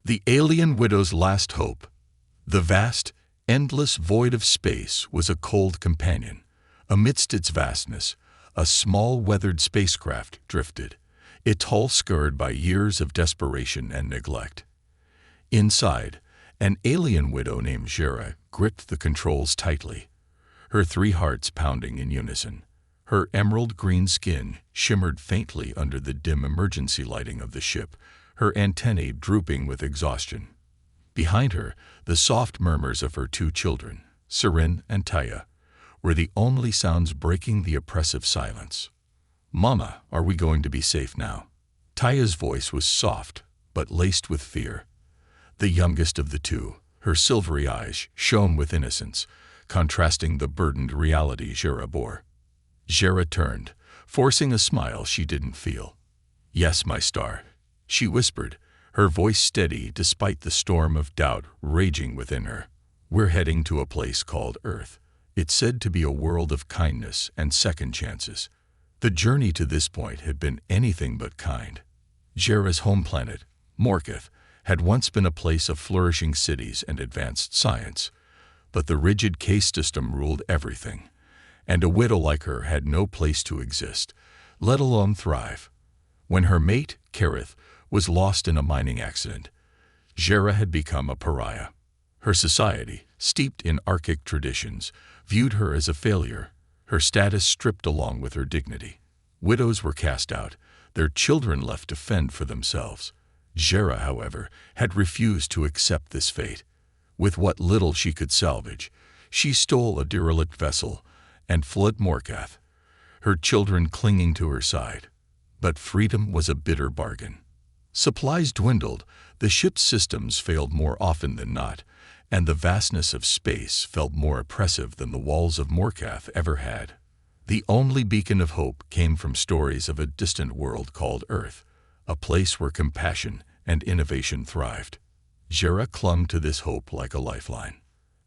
The alien widow's last hope. The vast, endless void of space was a cold companion. Amidst its vastness, a small weathered spacecraft drifted, its hull scarred by years of desperation and neglect. Inside, an alien widow named Jera gripped the controls tightly, her 3 hearts pounding in unison. Her emerald green skin shimmered faintly under the dim emergency lighting of the ship, her antennae drooping with exhaustion. Behind her, the soft murmurs of her 2 children, Sirin and Taya, were the only sounds breaking the oppressive silence. "Mama, are we going to be safe now?" Taya's voice was soft, but laced with fear. The youngest of the 2, her silvery eyes shone with innocence, contrasting the burdened reality Jera bore. Jera turned, forcing a smile she didn't feel. "Yes, my star," she whispered, her voice steady despite the storm of doubt raging within her. "We're heading to a place called Earth. It's said to be a world of kindness and second chances." The journey to this point had been anything but kind. Jera's home planet, Morketh, had once been a place of flourishing cities and advanced science, but the rigid caste system ruled everything, and a widow like her had no place to exist, let alone thrive. When her mate, Kareth, was lost in a mining accident, Jera had become a pariah. Her society, steeped in Arctic traditions, viewed her as a failure, her status stripped along with her dignity. Widows were cast out, their children left to fend for themselves. Jera, however, had refused to accept this fate. With what little she could salvage, she stole a derelict vessel and fled Morketh, her children clinging to her side. But freedom was a bitter bargain. Supplies dwindled, the ship's systems failed more often than not, and the vastness of space felt more oppressive than the walls of Morketh ever had. The only beacon of hope came from stories of a distant world called Earth, a place where compassion and innovation thrived. Jera clung to this hope like a lifeline.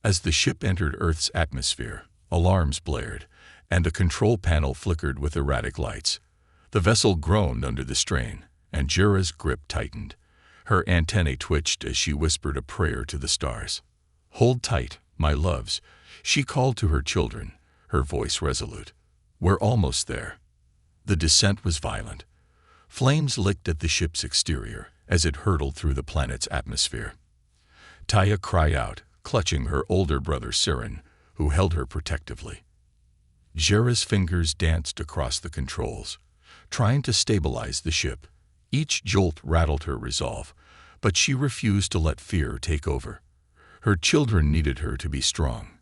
As the ship entered Earth's atmosphere, alarms blared, and a control panel flickered with erratic lights. The vessel groaned under the strain, and Jera's grip tightened. Her antennae twitched as she whispered a prayer to the stars. "Hold tight, my loves," she called to her children, her voice resolute. "We're almost there." The descent was violent. Flames licked at the ship's exterior as it hurtled through the planet's atmosphere. Taya cried out, clutching her older brother Sirin, who held her protectively. Jera's fingers danced across the controls, trying to stabilize the ship. Each jolt rattled her resolve, but she refused to let fear take over. Her children needed her to be strong.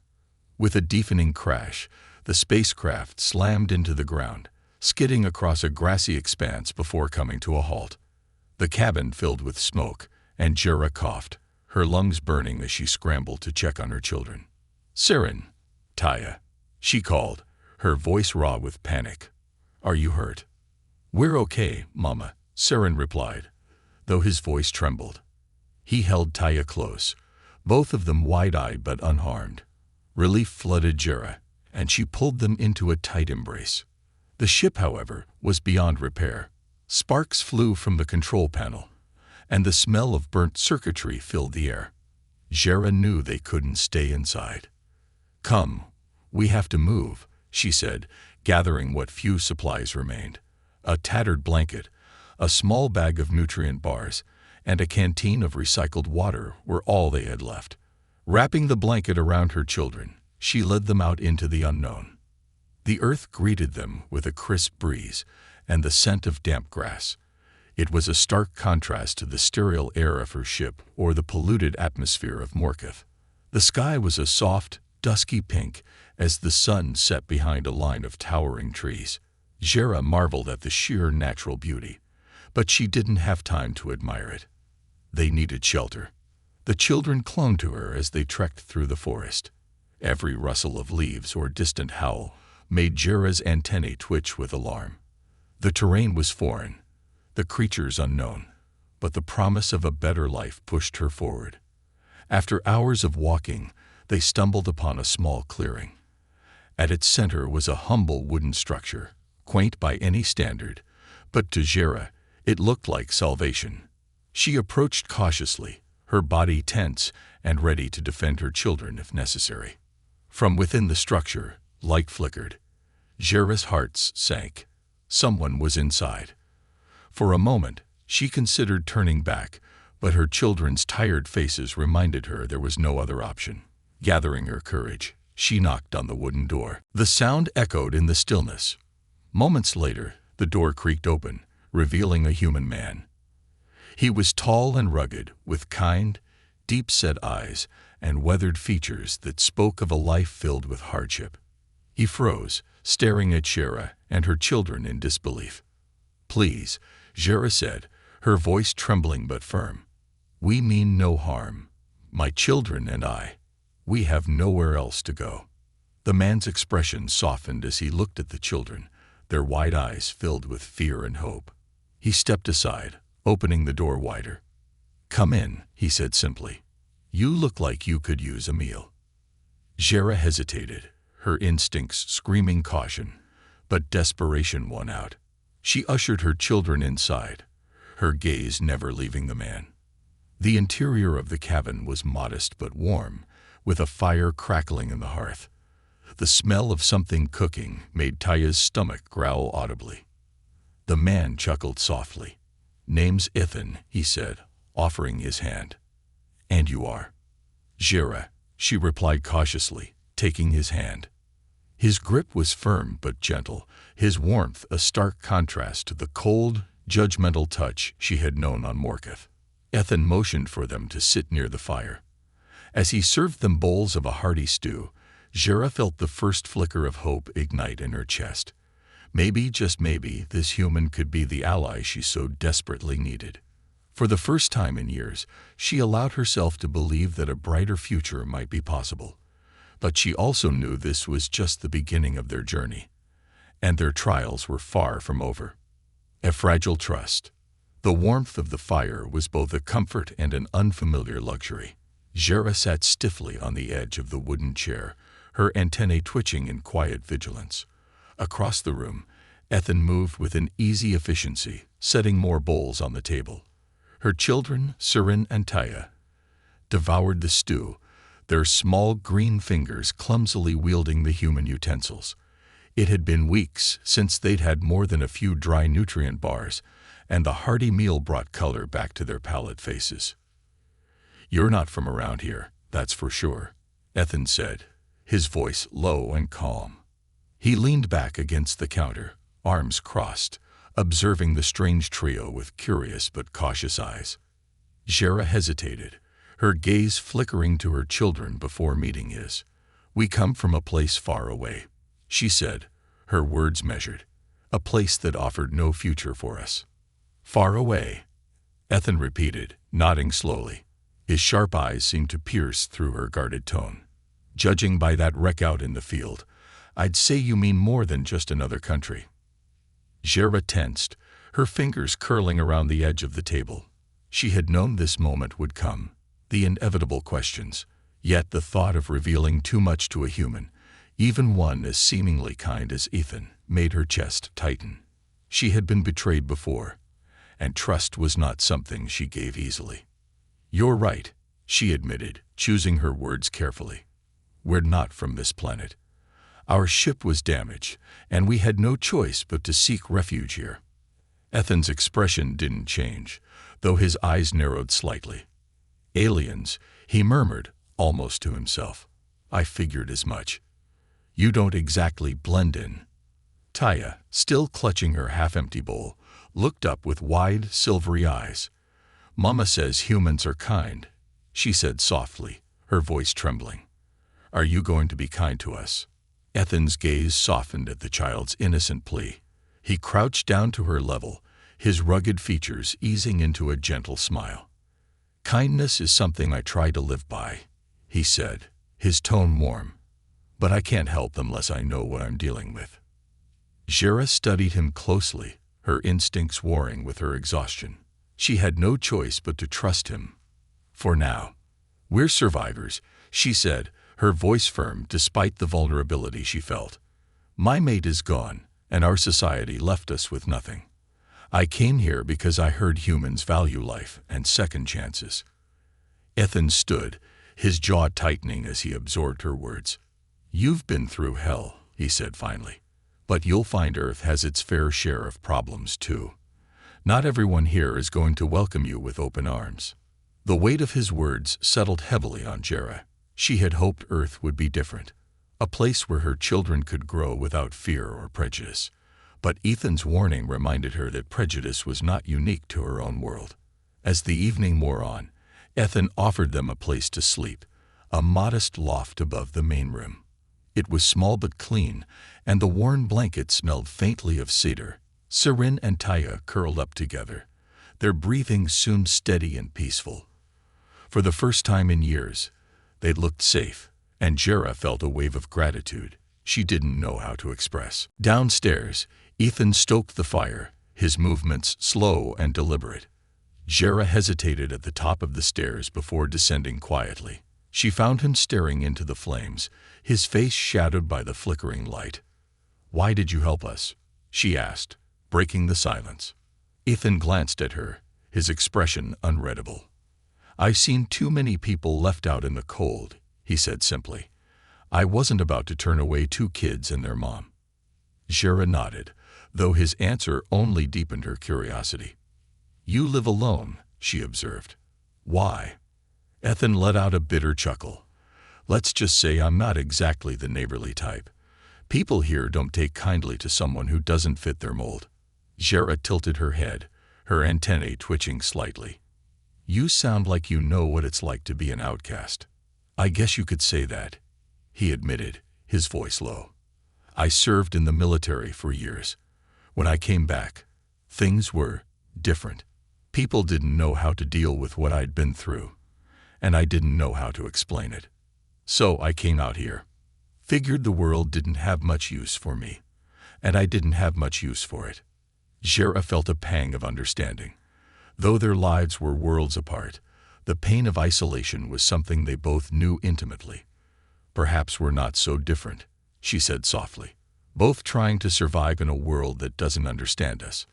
With a deafening crash, the spacecraft slammed into the ground, skidding across a grassy expanse before coming to a halt. The cabin filled with smoke, and Jera coughed, her lungs burning as she scrambled to check on her children. "Sirin, Taya," she called, her voice raw with panic. "Are you hurt?" "We're okay, Mama," Sirin replied, though his voice trembled. He held Taya close, both of them wide-eyed but unharmed. Relief flooded Jera, and she pulled them into a tight embrace. The ship, however, was beyond repair. Sparks flew from the control panel, and the smell of burnt circuitry filled the air. Jera knew they couldn't stay inside. "Come, we have to move," she said, gathering what few supplies remained. A tattered blanket, a small bag of nutrient bars, and a canteen of recycled water were all they had left. Wrapping the blanket around her children, she led them out into the unknown. The earth greeted them with a crisp breeze and the scent of damp grass. It was a stark contrast to the sterile air of her ship or the polluted atmosphere of Morketh. The sky was a soft, dusky pink as the sun set behind a line of towering trees. Jera marveled at the sheer natural beauty, but she didn't have time to admire it. They needed shelter. The children clung to her as they trekked through the forest. Every rustle of leaves or distant howl made Jera's antennae twitch with alarm. The terrain was foreign, the creatures unknown, but the promise of a better life pushed her forward. After hours of walking, they stumbled upon a small clearing. At its center was a humble wooden structure, quaint by any standard, but to Jera, it looked like salvation. She approached cautiously, her body tense and ready to defend her children if necessary. From within the structure, light flickered. Jera's heart sank. Someone was inside. For a moment, she considered turning back, but her children's tired faces reminded her there was no other option. Gathering her courage, she knocked on the wooden door. The sound echoed in the stillness. Moments later, the door creaked open, revealing a human man. He was tall and rugged, with kind, deep-set eyes and weathered features that spoke of a life filled with hardship. He froze, staring at Jera and her children in disbelief. "Please," Jera said, her voice trembling but firm. "We mean no harm. My children and I. We have nowhere else to go." The man's expression softened as he looked at the children, their wide eyes filled with fear and hope. He stepped aside, opening the door wider. "Come in," he said simply. "You look like you could use a meal." Jera hesitated, her instincts screaming caution, but desperation won out. She ushered her children inside, her gaze never leaving the man. The interior of the cabin was modest but warm, with a fire crackling in the hearth. The smell of something cooking made Taya's stomach growl audibly. The man chuckled softly. "Name's Ethan," he said, offering his hand. "And you are?" "Jera," she replied cautiously, taking his hand. His grip was firm but gentle, his warmth a stark contrast to the cold, judgmental touch she had known on Morketh. Ethan motioned for them to sit near the fire. As he served them bowls of a hearty stew, Jera felt the first flicker of hope ignite in her chest. Maybe, just maybe, this human could be the ally she so desperately needed. For the first time in years, she allowed herself to believe that a brighter future might be possible. But she also knew this was just the beginning of their journey, and their trials were far from over. A fragile trust. The warmth of the fire was both a comfort and an unfamiliar luxury. Jera sat stiffly on the edge of the wooden chair, her antennae twitching in quiet vigilance. Across the room, Ethan moved with an easy efficiency, setting more bowls on the table. Her children, Sirin and Taya, devoured the stew, their small green fingers clumsily wielding the human utensils. It had been weeks since they'd had more than a few dry nutrient bars, and the hearty meal brought color back to their pallid faces. "You're not from around here, that's for sure," Ethan said, his voice low and calm. He leaned back against the counter, arms crossed, observing the strange trio with curious but cautious eyes. Jera hesitated, her gaze flickering to her children before meeting his. "We come from a place far away," she said, her words measured. "A place that offered no future for us." "Far away," Ethan repeated, nodding slowly. His sharp eyes seemed to pierce through her guarded tone. "Judging by that wreck out in the field, I'd say you mean more than just another country." Jera tensed, her fingers curling around the edge of the table. She had known this moment would come, the inevitable questions, yet the thought of revealing too much to a human, even one as seemingly kind as Ethan, made her chest tighten. She had been betrayed before, and trust was not something she gave easily. "You're right," she admitted, choosing her words carefully. "We're not from this planet. Our ship was damaged, and we had no choice but to seek refuge here." Ethan's expression didn't change, though his eyes narrowed slightly. "Aliens," he murmured, almost to himself. "I figured as much. You don't exactly blend in." Taya, still clutching her half-empty bowl, looked up with wide, silvery eyes. "Mama says humans are kind," she said softly, her voice trembling. "Are you going to be kind to us?" Ethan's gaze softened at the child's innocent plea. He crouched down to her level, his rugged features easing into a gentle smile. "Kindness is something I try to live by," he said, his tone warm. "But I can't help unless I know what I'm dealing with." Jera studied him closely, her instincts warring with her exhaustion. She had no choice but to trust him. For now. "We're survivors," she said, her voice firm despite the vulnerability she felt. "My mate is gone, and our society left us with nothing. I came here because I heard humans value life and second chances." Ethan stood, his jaw tightening as he absorbed her words. "You've been through hell," he said finally. "But you'll find Earth has its fair share of problems, too. Not everyone here is going to welcome you with open arms." The weight of his words settled heavily on Jera. She had hoped Earth would be different, a place where her children could grow without fear or prejudice. But Ethan's warning reminded her that prejudice was not unique to her own world. As the evening wore on, Ethan offered them a place to sleep, a modest loft above the main room. It was small but clean, and the worn blanket smelled faintly of cedar. Sirin and Taya curled up together, their breathing soon steady and peaceful. For the first time in years, they looked safe, and Jera felt a wave of gratitude she didn't know how to express. Downstairs, Ethan stoked the fire, his movements slow and deliberate. Jera hesitated at the top of the stairs before descending quietly. She found him staring into the flames, his face shadowed by the flickering light. "Why did you help us?" she asked, breaking the silence. Ethan glanced at her, his expression unreadable. "I've seen too many people left out in the cold," he said simply. "I wasn't about to turn away 2 kids and their mom." Jera nodded, though his answer only deepened her curiosity. "You live alone," she observed. "Why?" Ethan let out a bitter chuckle. "Let's just say I'm not exactly the neighborly type. People here don't take kindly to someone who doesn't fit their mold." Jera tilted her head, her antennae twitching slightly. "You sound like you know what it's like to be an outcast." "I guess you could say that," he admitted, his voice low. "I served in the military for years. When I came back, things were different. People didn't know how to deal with what I'd been through, and I didn't know how to explain it. So I came out here. Figured the world didn't have much use for me, and I didn't have much use for it." Jera felt a pang of understanding. Though their lives were worlds apart, the pain of isolation was something they both knew intimately. "Perhaps we're not so different," she said softly, "both trying to survive in a world that doesn't understand us."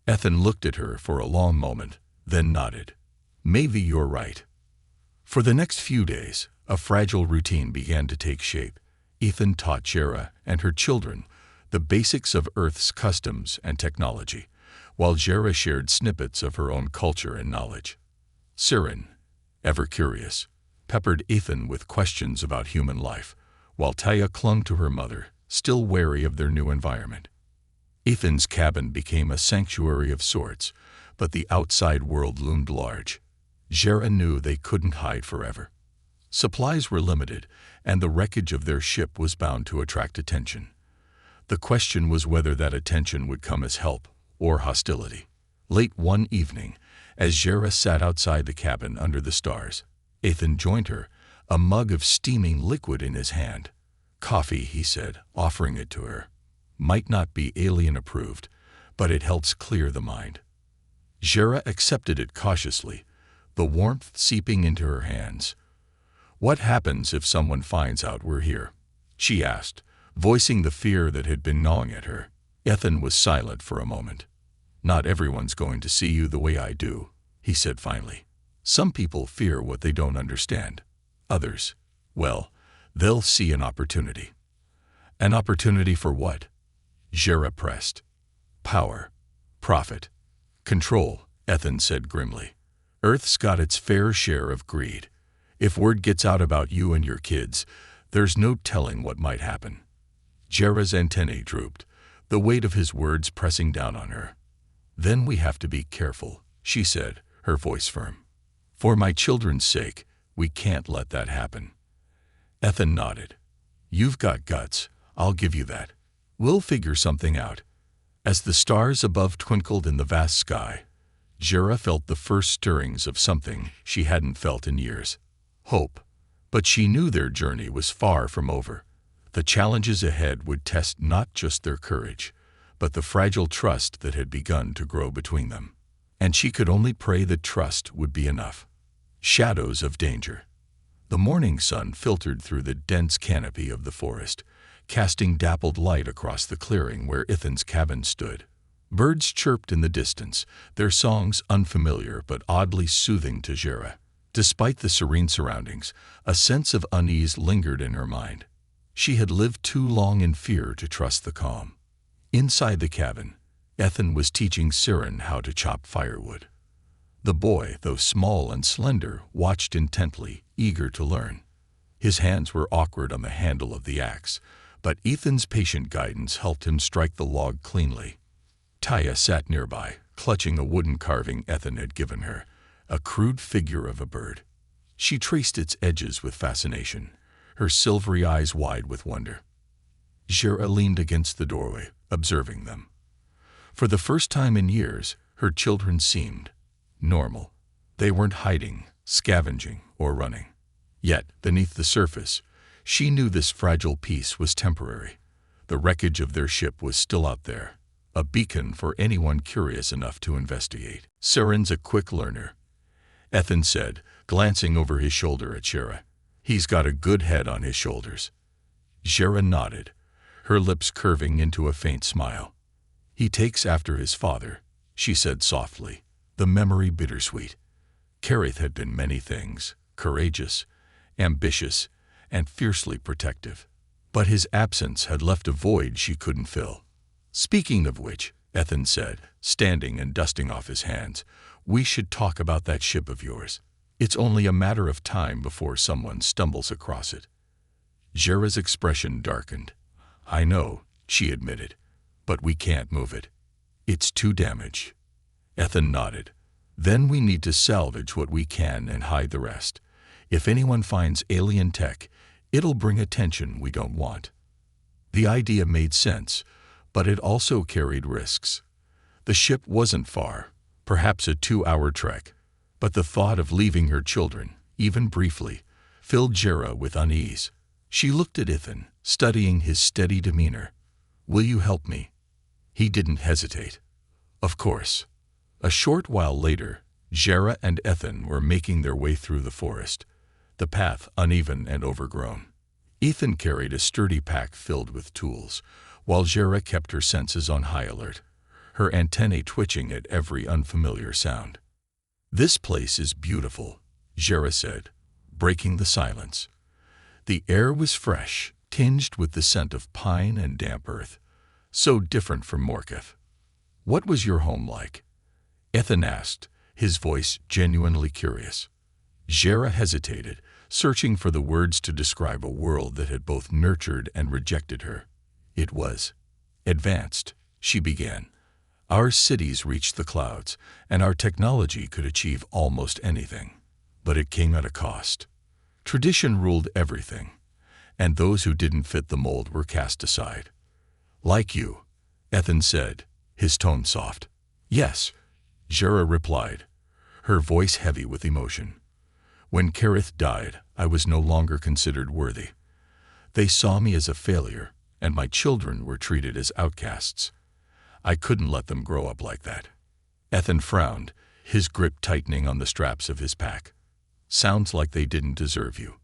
Ethan looked at her for a long moment, then nodded. "Maybe you're right." For the next few days, a fragile routine began to take shape. Ethan taught Jera and her children the basics of Earth's customs and technology, while Jera shared snippets of her own culture and knowledge. Sirin, ever curious, peppered Ethan with questions about human life, while Taya clung to her mother, still wary of their new environment. Ethan's cabin became a sanctuary of sorts, but the outside world loomed large. Jera knew they couldn't hide forever. Supplies were limited, and the wreckage of their ship was bound to attract attention. The question was whether that attention would come as help or hostility. Late one evening, as Jera sat outside the cabin under the stars, Ethan joined her, a mug of steaming liquid in his hand. "Coffee," he said, offering it to her. "Might not be alien-approved, but it helps clear the mind." Jera accepted it cautiously, the warmth seeping into her hands. "What happens if someone finds out we're here?" she asked, voicing the fear that had been gnawing at her. Ethan was silent for a moment. "Not everyone's going to see you the way I do," he said finally. "Some people fear what they don't understand. Others, well, they'll see an opportunity." "An opportunity for what?" Jera pressed. "Power, profit, control," Ethan said grimly. "Earth's got its fair share of greed. If word gets out about you and your kids, there's no telling what might happen." Jera's antennae drooped, the weight of his words pressing down on her. "Then we have to be careful," she said, her voice firm. "For my children's sake, we can't let that happen." Ethan nodded. "You've got guts, I'll give you that. We'll figure something out." As the stars above twinkled in the vast sky, Jera felt the first stirrings of something she hadn't felt in years. Hope. But she knew their journey was far from over. The challenges ahead would test not just their courage, but the fragile trust that had begun to grow between them. And she could only pray that trust would be enough. Shadows of danger. The morning sun filtered through the dense canopy of the forest, casting dappled light across the clearing where Ethan's cabin stood. Birds chirped in the distance, their songs unfamiliar but oddly soothing to Jera. Despite the serene surroundings, a sense of unease lingered in her mind. She had lived too long in fear to trust the calm. Inside the cabin, Ethan was teaching Siren how to chop firewood. The boy, though small and slender, watched intently, eager to learn. His hands were awkward on the handle of the axe, but Ethan's patient guidance helped him strike the log cleanly. Taya sat nearby, clutching a wooden carving Ethan had given her, a crude figure of a bird. She traced its edges with fascination, her silvery eyes wide with wonder. Jera leaned against the doorway, observing them. For the first time in years, her children seemed normal. They weren't hiding, scavenging, or running. Yet, beneath the surface, she knew this fragile piece was temporary. The wreckage of their ship was still out there, a beacon for anyone curious enough to investigate. Siren's a quick learner, Ethan said, glancing over his shoulder at Jera. He's got a good head on his shoulders. Jera nodded, her lips curving into a faint smile. He takes after his father, she said softly, the memory bittersweet. Kerith had been many things, courageous, ambitious, and fiercely protective. But his absence had left a void she couldn't fill. Speaking of which, Ethan said, standing and dusting off his hands, we should talk about that ship of yours. It's only a matter of time before someone stumbles across it. Jera's expression darkened. I know, she admitted, but we can't move it. It's too damaged. Ethan nodded. Then we need to salvage what we can and hide the rest. If anyone finds alien tech, it'll bring attention we don't want. The idea made sense, but it also carried risks. The ship wasn't far, perhaps a 2-hour trek, but the thought of leaving her children, even briefly, filled Jera with unease. She looked at Ethan, studying his steady demeanor. Will you help me? He didn't hesitate. Of course. A short while later, Jera and Ethan were making their way through the forest, the path uneven and overgrown. Ethan carried a sturdy pack filled with tools, while Jera kept her senses on high alert, her antennae twitching at every unfamiliar sound. This place is beautiful, Jera said, breaking the silence. The air was fresh, tinged with the scent of pine and damp earth, so different from Morketh. What was your home like? Ethan asked, his voice genuinely curious. Jera hesitated, searching for the words to describe a world that had both nurtured and rejected her. It was advanced, she began. Our cities reached the clouds, and our technology could achieve almost anything. But it came at a cost. Tradition ruled everything, and those who didn't fit the mold were cast aside. Like you, Ethan said, his tone soft. Yes, Jera replied, her voice heavy with emotion. When Kerith died, I was no longer considered worthy. They saw me as a failure, and my children were treated as outcasts. I couldn't let them grow up like that. Ethan frowned, his grip tightening on the straps of his pack. Sounds like they didn't deserve you.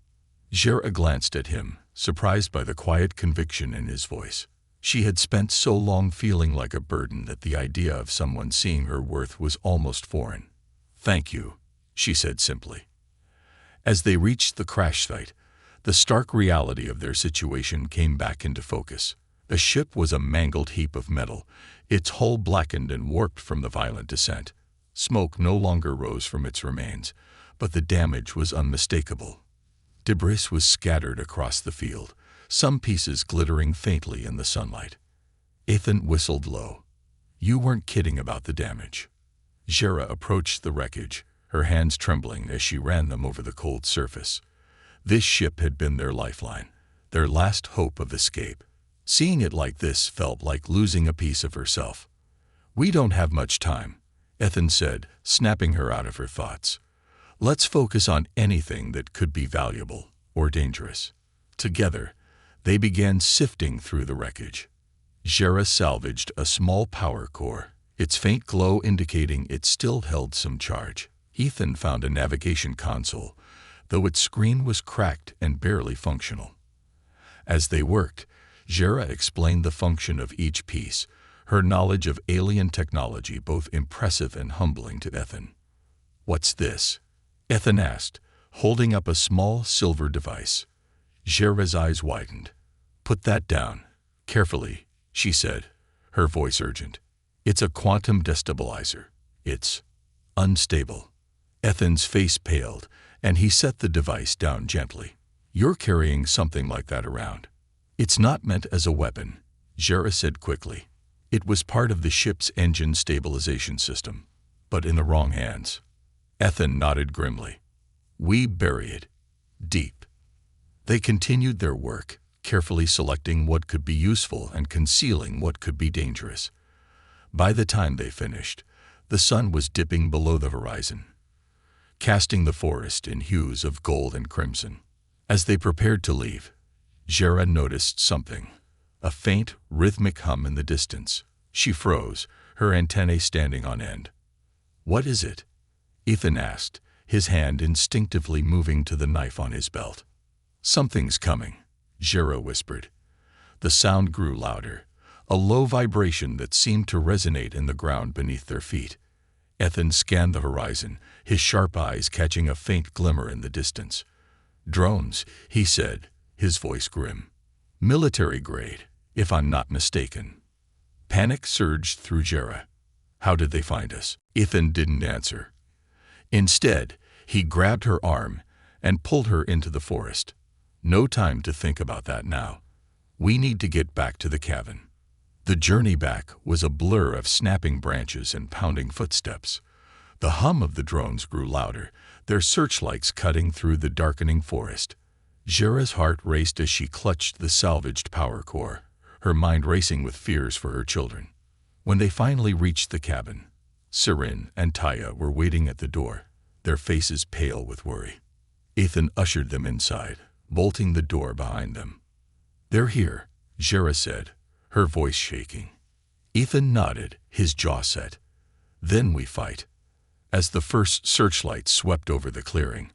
Jera glanced at him, surprised by the quiet conviction in his voice. She had spent so long feeling like a burden that the idea of someone seeing her worth was almost foreign. Thank you, she said simply. As they reached the crash site, the stark reality of their situation came back into focus. The ship was a mangled heap of metal, its hull blackened and warped from the violent descent. Smoke no longer rose from its remains, but the damage was unmistakable. Debris was scattered across the field, some pieces glittering faintly in the sunlight. Ethan whistled low. You weren't kidding about the damage. Jera approached the wreckage, her hands trembling as she ran them over the cold surface. This ship had been their lifeline, their last hope of escape. Seeing it like this felt like losing a piece of herself. We don't have much time, Ethan said, snapping her out of her thoughts. Let's focus on anything that could be valuable or dangerous. Together, they began sifting through the wreckage. Jera salvaged a small power core, its faint glow indicating it still held some charge. Ethan found a navigation console, though its screen was cracked and barely functional. As they worked, Jera explained the function of each piece, her knowledge of alien technology both impressive and humbling to Ethan. What's this? Ethan asked, holding up a small silver device. Jera's eyes widened. "Put that down. Carefully," she said, her voice urgent. "It's a quantum destabilizer. It's unstable." Ethan's face paled, and he set the device down gently. "You're carrying something like that around." "It's not meant as a weapon," Jera said quickly. "It was part of the ship's engine stabilization system, but in the wrong hands." Ethan nodded grimly. "We bury it deep." They continued their work, carefully selecting what could be useful and concealing what could be dangerous. By the time they finished, the sun was dipping below the horizon, casting the forest in hues of gold and crimson. As they prepared to leave, Jera noticed something, a faint, rhythmic hum in the distance. She froze, her antennae standing on end. "What is it?" Ethan asked, his hand instinctively moving to the knife on his belt. "Something's coming," Jera whispered. The sound grew louder, a low vibration that seemed to resonate in the ground beneath their feet. Ethan scanned the horizon, his sharp eyes catching a faint glimmer in the distance. "Drones," he said, his voice grim. "Military grade, if I'm not mistaken." Panic surged through Jera. "How did they find us?" Ethan didn't answer. Instead, he grabbed her arm and pulled her into the forest. "No time to think about that now. We need to get back to the cabin." The journey back was a blur of snapping branches and pounding footsteps. The hum of the drones grew louder, their searchlights cutting through the darkening forest. Jera's heart raced as she clutched the salvaged power core, her mind racing with fears for her children. When they finally reached the cabin, Sirin and Taya were waiting at the door, their faces pale with worry. Ethan ushered them inside, bolting the door behind them. "They're here," Jera said, her voice shaking. Ethan nodded, his jaw set. "Then we fight." As the first searchlight swept over the clearing,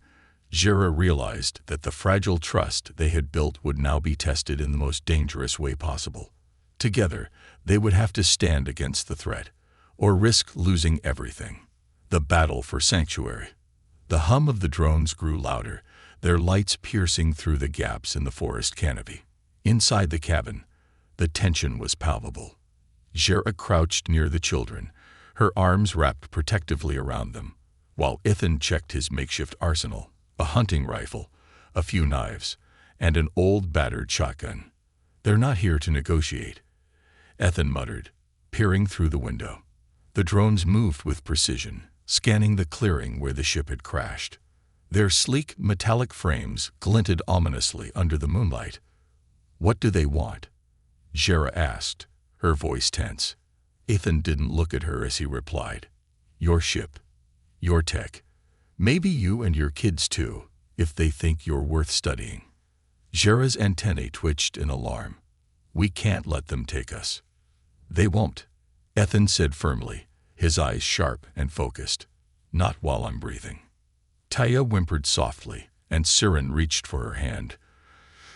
Jera realized that the fragile trust they had built would now be tested in the most dangerous way possible. Together, they would have to stand against the threat, or risk losing everything. The battle for sanctuary. The hum of the drones grew louder, their lights piercing through the gaps in the forest canopy. Inside the cabin, the tension was palpable. Jera crouched near the children, her arms wrapped protectively around them, while Ethan checked his makeshift arsenal, a hunting rifle, a few knives, and an old battered shotgun. "They're not here to negotiate," Ethan muttered, peering through the window. The drones moved with precision, scanning the clearing where the ship had crashed. Their sleek, metallic frames glinted ominously under the moonlight. "What do they want?" Jera asked, her voice tense. Ethan didn't look at her as he replied. "Your ship. Your tech. Maybe you and your kids too, if they think you're worth studying." Jera's antennae twitched in alarm. "We can't let them take us." "They won't," Ethan said firmly, his eyes sharp and focused. "Not while I'm breathing." Taya whimpered softly, and Sirin reached for her hand,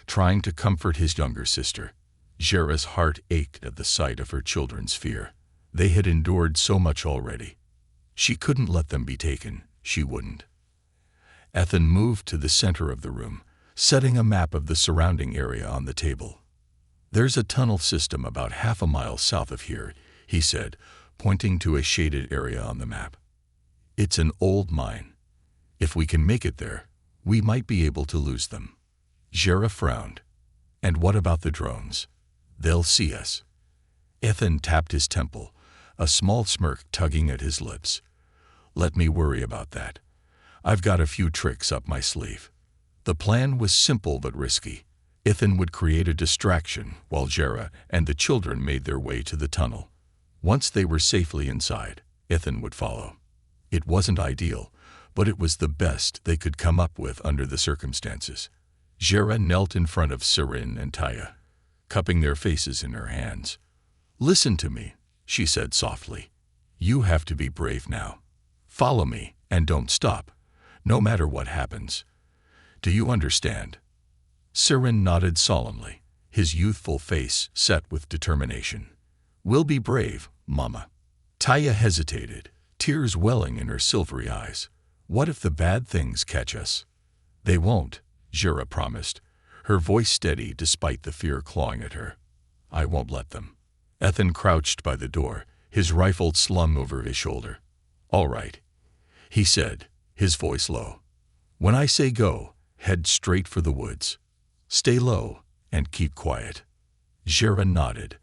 trying to comfort his younger sister. Jera's heart ached at the sight of her children's fear. They had endured so much already. She couldn't let them be taken. She wouldn't. Ethan moved to the center of the room, setting a map of the surrounding area on the table. "There's a tunnel system about half a mile south of here," he said, pointing to a shaded area on the map. "It's an old mine. If we can make it there, we might be able to lose them." Jera frowned. "And what about the drones? They'll see us." Ethan tapped his temple, a small smirk tugging at his lips. "Let me worry about that. I've got a few tricks up my sleeve." The plan was simple but risky. Ethan would create a distraction while Jera and the children made their way to the tunnel. Once they were safely inside, Ethan would follow. It wasn't ideal, but it was the best they could come up with under the circumstances. Jera knelt in front of Sirin and Taya, cupping their faces in her hands. "Listen to me," she said softly. "You have to be brave now. Follow me and don't stop, no matter what happens. Do you understand?" Sirin nodded solemnly, his youthful face set with determination. "We'll be brave, Mama." Taya hesitated, tears welling in her silvery eyes. "What if the bad things catch us?" They won't, Jera promised, her voice steady despite the fear clawing at her. I won't let them. Ethan crouched by the door, his rifle slung over his shoulder. All right, he said, his voice low. When I say go, head straight for the woods. Stay low and keep quiet. Jera nodded,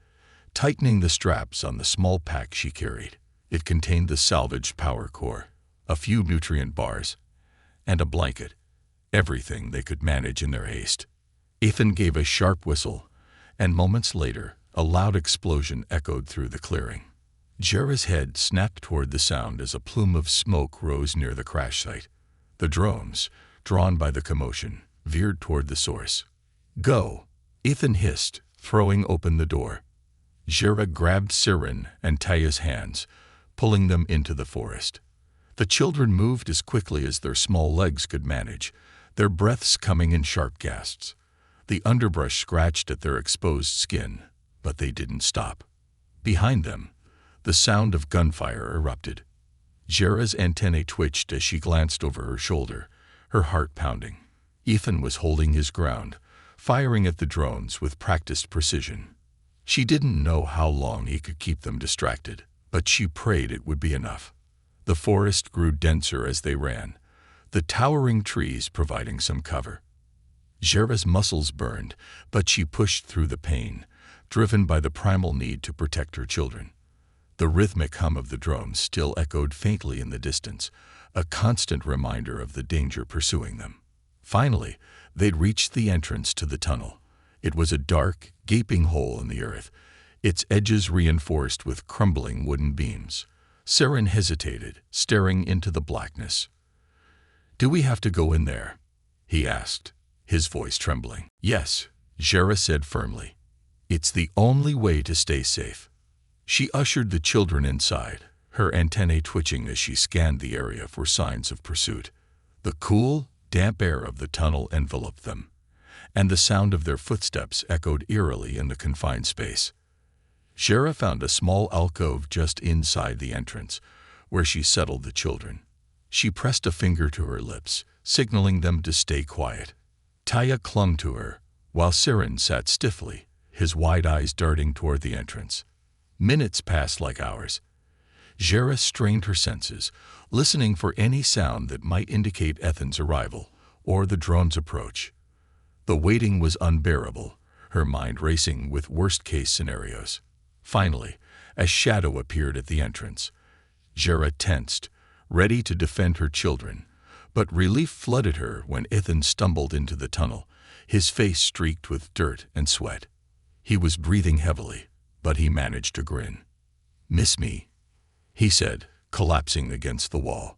tightening the straps on the small pack she carried. It contained the salvaged power core, a few nutrient bars, and a blanket, everything they could manage in their haste. Ethan gave a sharp whistle, and moments later, a loud explosion echoed through the clearing. Jera's head snapped toward the sound as a plume of smoke rose near the crash site. The drones, drawn by the commotion, veered toward the source. Go, Ethan hissed, throwing open the door. Jera grabbed Siren and Taya's hands, pulling them into the forest. The children moved as quickly as their small legs could manage, their breaths coming in sharp gasps. The underbrush scratched at their exposed skin, but they didn't stop. Behind them, the sound of gunfire erupted. Jera's antennae twitched as she glanced over her shoulder, her heart pounding. Ethan was holding his ground, firing at the drones with practiced precision. She didn't know how long he could keep them distracted, but she prayed it would be enough. The forest grew denser as they ran, the towering trees providing some cover. Jera's muscles burned, but she pushed through the pain, driven by the primal need to protect her children. The rhythmic hum of the drones still echoed faintly in the distance, a constant reminder of the danger pursuing them. Finally, they'd reached the entrance to the tunnel. It was a dark, gaping hole in the earth, its edges reinforced with crumbling wooden beams. Siren hesitated, staring into the blackness. Do we have to go in there? He asked, his voice trembling. Yes, Jera said firmly. It's the only way to stay safe. She ushered the children inside, her antennae twitching as she scanned the area for signs of pursuit. The cool, damp air of the tunnel enveloped them, and the sound of their footsteps echoed eerily in the confined space. Jera found a small alcove just inside the entrance, where she settled the children. She pressed a finger to her lips, signaling them to stay quiet. Taya clung to her, while Siren sat stiffly, his wide eyes darting toward the entrance. Minutes passed like hours. Jera strained her senses, listening for any sound that might indicate Ethan's arrival or the drone's approach. The waiting was unbearable, her mind racing with worst-case scenarios. Finally, a shadow appeared at the entrance. Jera tensed, ready to defend her children, but relief flooded her when Ethan stumbled into the tunnel, his face streaked with dirt and sweat. He was breathing heavily, but he managed to grin. "Miss me?" he said, collapsing against the wall.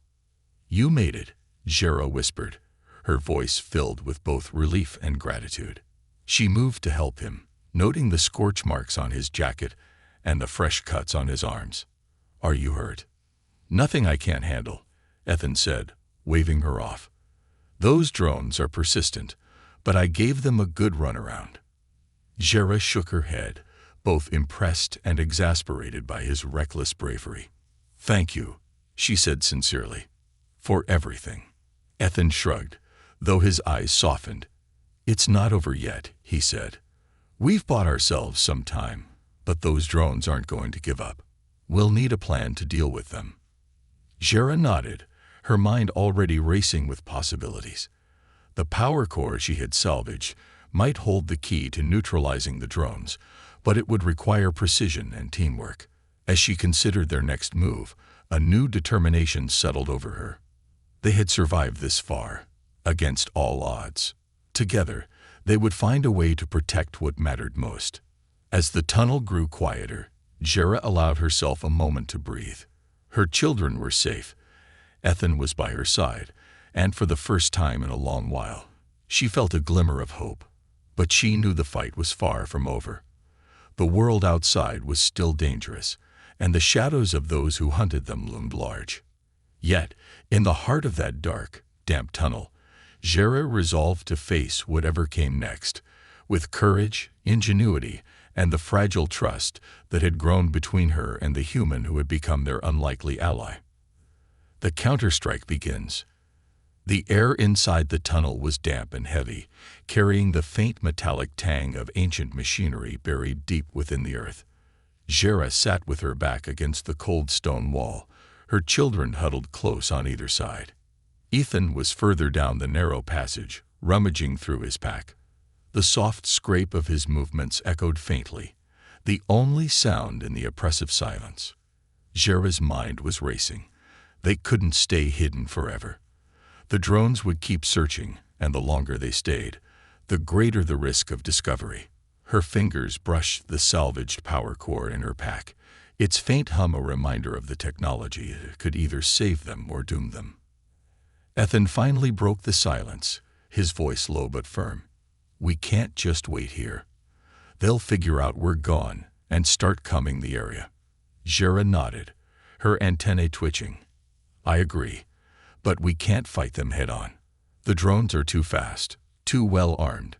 "You made it," Jera whispered, her voice filled with both relief and gratitude. She moved to help him, noting the scorch marks on his jacket and the fresh cuts on his arms. "Are you hurt?" "Nothing I can't handle," Ethan said, waving her off. "Those drones are persistent, but I gave them a good runaround." Jera shook her head, both impressed and exasperated by his reckless bravery. "Thank you," she said sincerely, "for everything." Ethan shrugged, though his eyes softened. "It's not over yet," he said. "We've bought ourselves some time, but those drones aren't going to give up. We'll need a plan to deal with them." Jera nodded, her mind already racing with possibilities. The power core she had salvaged might hold the key to neutralizing the drones, but it would require precision and teamwork. As she considered their next move, a new determination settled over her. They had survived this far, against all odds. Together, they would find a way to protect what mattered most. As the tunnel grew quieter, Jera allowed herself a moment to breathe. Her children were safe. Ethan was by her side, and for the first time in a long while, she felt a glimmer of hope. But she knew the fight was far from over. The world outside was still dangerous, and the shadows of those who hunted them loomed large. Yet, in the heart of that dark, damp tunnel, Jera resolved to face whatever came next, with courage, ingenuity, and the fragile trust that had grown between her and the human who had become their unlikely ally. The counterstrike begins. The air inside the tunnel was damp and heavy, carrying the faint metallic tang of ancient machinery buried deep within the earth. Jera sat with her back against the cold stone wall, her children huddled close on either side. Ethan was further down the narrow passage, rummaging through his pack. The soft scrape of his movements echoed faintly, the only sound in the oppressive silence. Jera's mind was racing. They couldn't stay hidden forever. The drones would keep searching, and the longer they stayed, the greater the risk of discovery. Her fingers brushed the salvaged power core in her pack, its faint hum a reminder of the technology that could either save them or doom them. Ethan finally broke the silence, his voice low but firm. "We can't just wait here. They'll figure out we're gone and start combing the area." Jera nodded, her antennae twitching. "I agree, but we can't fight them head-on. The drones are too fast, too well-armed."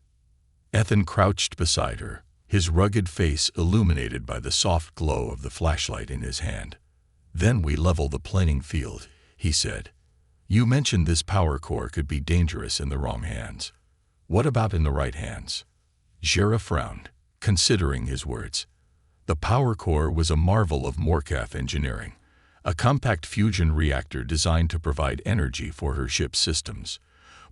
Ethan crouched beside her, his rugged face illuminated by the soft glow of the flashlight in his hand. "Then we level the playing field," he said. "You mentioned this power core could be dangerous in the wrong hands. What about in the right hands?" Jera frowned, considering his words. The power core was a marvel of Morcath engineering, a compact fusion reactor designed to provide energy for her ship's systems.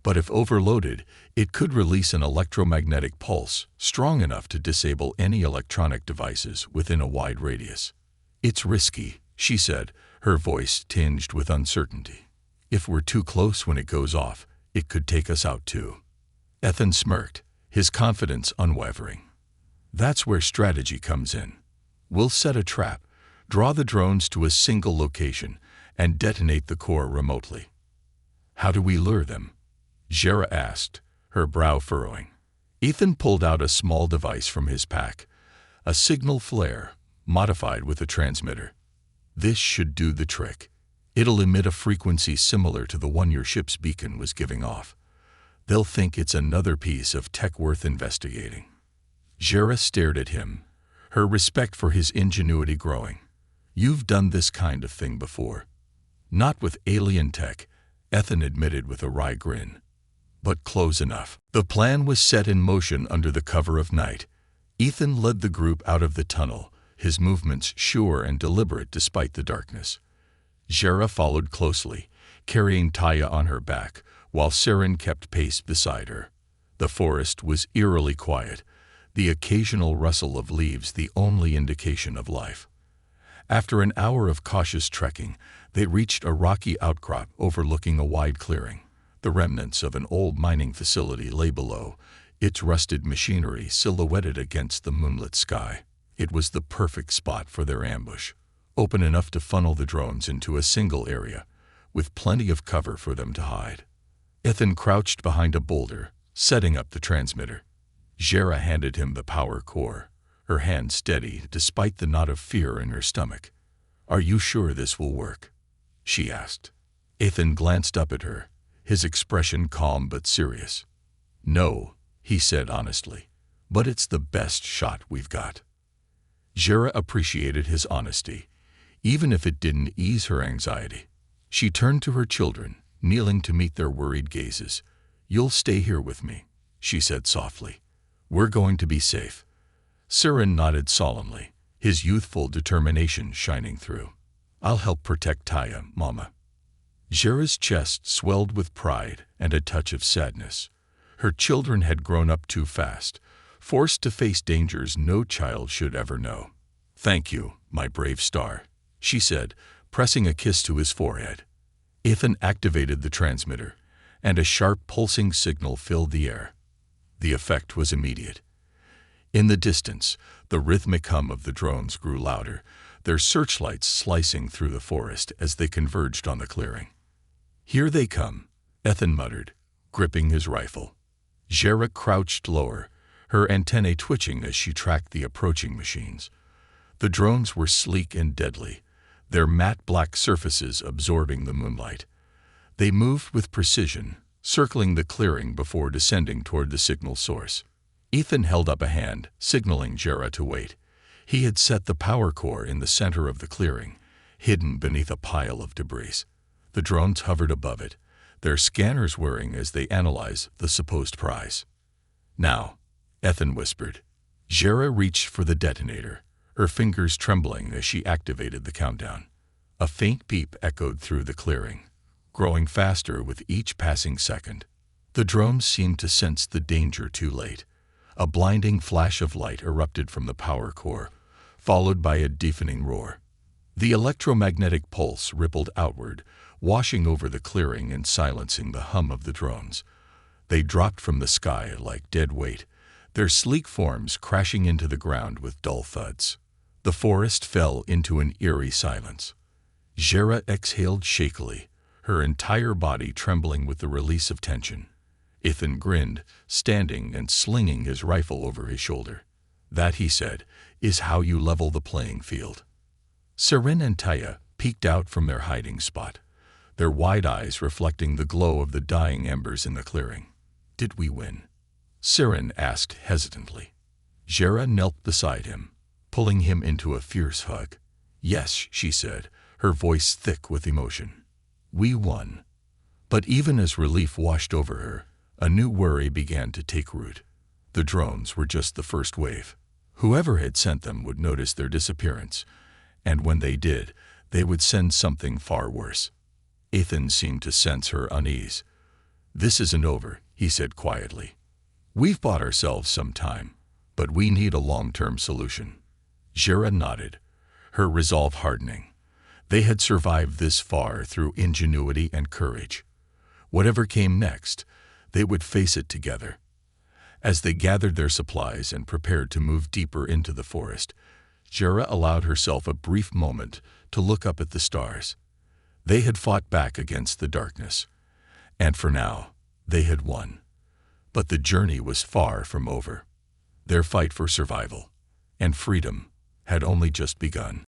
But if overloaded, it could release an electromagnetic pulse strong enough to disable any electronic devices within a wide radius. "It's risky," she said, her voice tinged with uncertainty. "If we're too close when it goes off, it could take us out too." Ethan smirked, his confidence unwavering. "That's where strategy comes in. We'll set a trap, draw the drones to a single location, and detonate the core remotely." "How do we lure them?" Jera asked, her brow furrowing. Ethan pulled out a small device from his pack, a signal flare, modified with a transmitter. "This should do the trick. It'll emit a frequency similar to the one your ship's beacon was giving off. They'll think it's another piece of tech worth investigating." Jera stared at him, her respect for his ingenuity growing. "You've done this kind of thing before." "Not with alien tech," Ethan admitted with a wry grin. "But close enough." The plan was set in motion under the cover of night. Ethan led the group out of the tunnel, his movements sure and deliberate despite the darkness. Jera followed closely, carrying Taya on her back, while Saren kept pace beside her. The forest was eerily quiet, the occasional rustle of leaves the only indication of life. After an hour of cautious trekking, they reached a rocky outcrop overlooking a wide clearing. The remnants of an old mining facility lay below, its rusted machinery silhouetted against the moonlit sky. It was the perfect spot for their ambush, open enough to funnel the drones into a single area, with plenty of cover for them to hide. Ethan crouched behind a boulder, setting up the transmitter. Jera handed him the power core, her hand steady despite the knot of fear in her stomach. "Are you sure this will work?" she asked. Ethan glanced up at her, his expression calm but serious. "No," he said honestly, "but it's the best shot we've got." Jera appreciated his honesty, even if it didn't ease her anxiety. She turned to her children, kneeling to meet their worried gazes. "You'll stay here with me," she said softly. "We're going to be safe." Saren nodded solemnly, his youthful determination shining through. "I'll help protect Taya, Mama." Jera's chest swelled with pride and a touch of sadness. Her children had grown up too fast, forced to face dangers no child should ever know. "Thank you, my brave star," she said, pressing a kiss to his forehead. Ethan activated the transmitter, and a sharp pulsing signal filled the air. The effect was immediate. In the distance, the rhythmic hum of the drones grew louder, their searchlights slicing through the forest as they converged on the clearing. "Here they come," Ethan muttered, gripping his rifle. Jera crouched lower, her antennae twitching as she tracked the approaching machines. The drones were sleek and deadly, their matte black surfaces absorbing the moonlight. They moved with precision, circling the clearing before descending toward the signal source. Ethan held up a hand, signaling Jera to wait. He had set the power core in the center of the clearing, hidden beneath a pile of debris. The drones hovered above it, their scanners whirring as they analyzed the supposed prize. "Now," Ethan whispered. Jera reached for the detonator, her fingers trembling as she activated the countdown. A faint beep echoed through the clearing, growing faster with each passing second. The drones seemed to sense the danger too late. A blinding flash of light erupted from the power core, followed by a deafening roar. The electromagnetic pulse rippled outward, washing over the clearing and silencing the hum of the drones. They dropped from the sky like dead weight, their sleek forms crashing into the ground with dull thuds. The forest fell into an eerie silence. Jera exhaled shakily, her entire body trembling with the release of tension. Ethan grinned, standing and slinging his rifle over his shoulder. "That," he said, "is how you level the playing field." Seren and Taya peeked out from their hiding spot, their wide eyes reflecting the glow of the dying embers in the clearing. "Did we win?" Seren asked hesitantly. Jera knelt beside him, pulling him into a fierce hug. "Yes," she said, her voice thick with emotion. "We won." But even as relief washed over her, a new worry began to take root. The drones were just the first wave. Whoever had sent them would notice their disappearance, and when they did, they would send something far worse. Ethan seemed to sense her unease. "This isn't over," he said quietly. "We've bought ourselves some time, but we need a long-term solution." Jera nodded, her resolve hardening. They had survived this far through ingenuity and courage. Whatever came next, they would face it together. As they gathered their supplies and prepared to move deeper into the forest, Jera allowed herself a brief moment to look up at the stars. They had fought back against the darkness, and for now, they had won. But the journey was far from over. Their fight for survival and freedom had only just begun.